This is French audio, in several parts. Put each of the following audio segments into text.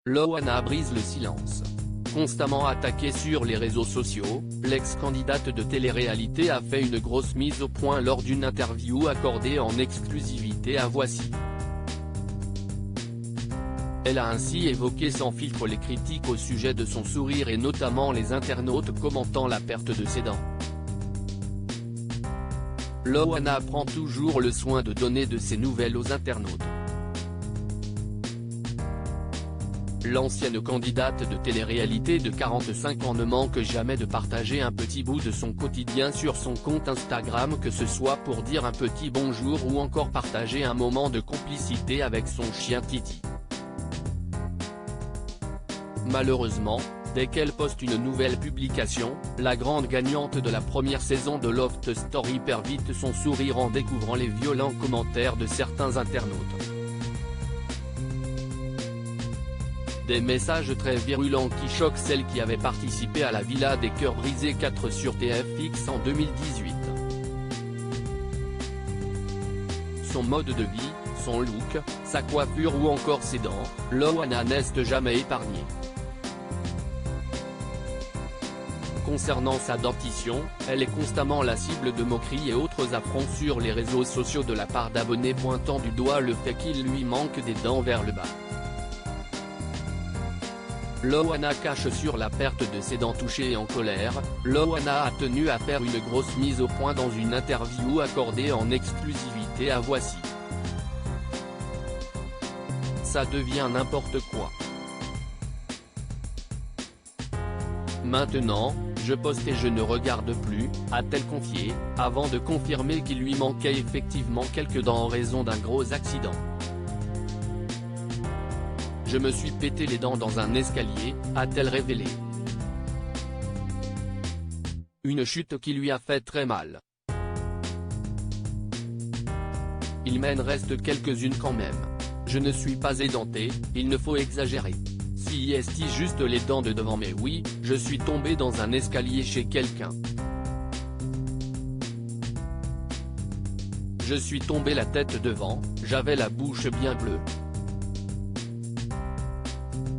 Loana brise le silence. Constamment attaquée sur les réseaux sociaux, l'ex-candidate de télé-réalité a fait une grosse mise au point lors d'une interview accordée en exclusivité à Voici. Elle a ainsi évoqué sans filtre les critiques au sujet de son sourire et notamment les internautes commentant la perte de ses dents. Loana prend toujours le soin de donner de ses nouvelles aux internautes. L'ancienne candidate de télé-réalité de 45 ans ne manque jamais de partager un petit bout de son quotidien sur son compte Instagram, que ce soit pour dire un petit bonjour ou encore partager un moment de complicité avec son chien Titi. Malheureusement, dès qu'elle poste une nouvelle publication, la grande gagnante de la première saison de Love Story perd vite son sourire en découvrant les violents commentaires de certains internautes. Des messages très virulents qui choquent celle qui avait participé à la Villa des Cœurs Brisés 4 sur TFX en 2018. Son mode de vie, son look, sa coiffure ou encore ses dents, Loana n'est jamais épargnée. Concernant sa dentition, elle est constamment la cible de moqueries et autres affronts sur les réseaux sociaux de la part d'abonnés pointant du doigt le fait qu'il lui manque des dents vers le bas. Loana cache sur la perte de ses dents touchées et en colère. Loana a tenu à faire une grosse mise au point dans une interview accordée en exclusivité à Voici. Ça devient n'importe quoi. Maintenant, je poste et je ne regarde plus, a-t-elle confié, avant de confirmer qu'il lui manquait effectivement quelques dents en raison d'un gros accident. Je me suis pété les dents dans un escalier, a-t-elle révélé. Une chute qui lui a fait très mal. Il m'en reste quelques-unes quand même. Je ne suis pas édenté, il ne faut exagérer. Si est juste les dents de devant, mais oui, je suis tombé dans un escalier chez quelqu'un. Je suis tombé la tête devant, j'avais la bouche bien bleue.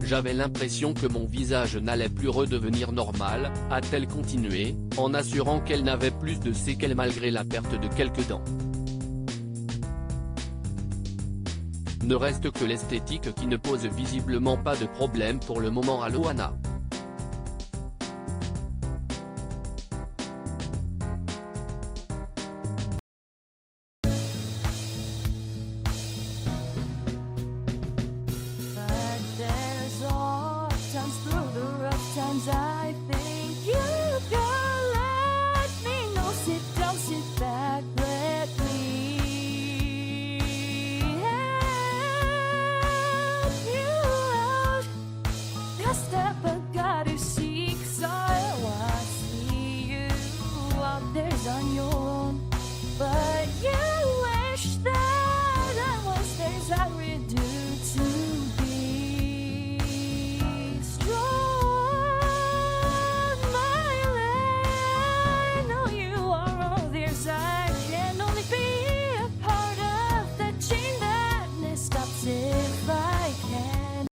J'avais l'impression que mon visage n'allait plus redevenir normal, a-t-elle continué, en assurant qu'elle n'avait plus de séquelles malgré la perte de quelques dents. Ne reste que l'esthétique qui ne pose visiblement pas de problème pour le moment à Loana.